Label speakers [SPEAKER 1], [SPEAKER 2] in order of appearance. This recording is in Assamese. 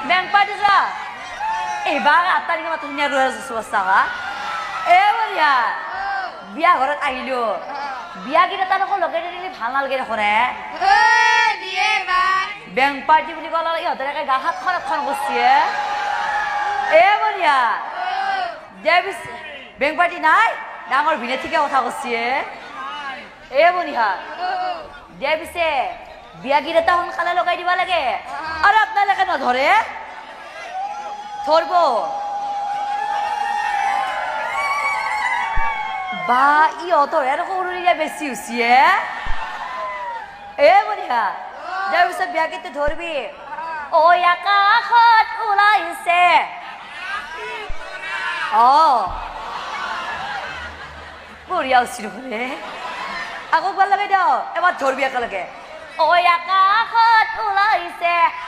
[SPEAKER 1] বেং পাৰ্টি যোৱা এইবাৰ 8 তাৰিখে মাত্ৰ ধুনীয়া ৰৈ আছো চুৱাস্তাকা বঢ়িয়া বিয়া ঘৰত আহিলো বিয়া কেইটা তালোকৰ লগে দিলে ভাল নালাগে দেখোনে বেং পাৰ্টি বুলি ক'লে ইহঁতে গা হাত খন কৰিছে বঢ়িয়া দে পিছে বেং পাৰ্টি নাই ডাঙৰ ভিনে ঠিকে কথা কৈছে বঢ়িয়া দে পিছে বিয়া কেইটা সোনকালে লগাই দিব লাগে আৰু আপোনালোকে নধৰে ধৰব বা ইহঁতৰ আৰু সৰুৰে বেছি হৈছে বঢ়িয়া তাৰ পিছত বিয়া কেইটা ধৰবি আকাশত ওলাইছে বঢ়িয়া হৈছে দেখোনে আকৌ ভাল লগাই দিয় এবাৰ ধৰবি একেলগে আকাশত ওলাইছে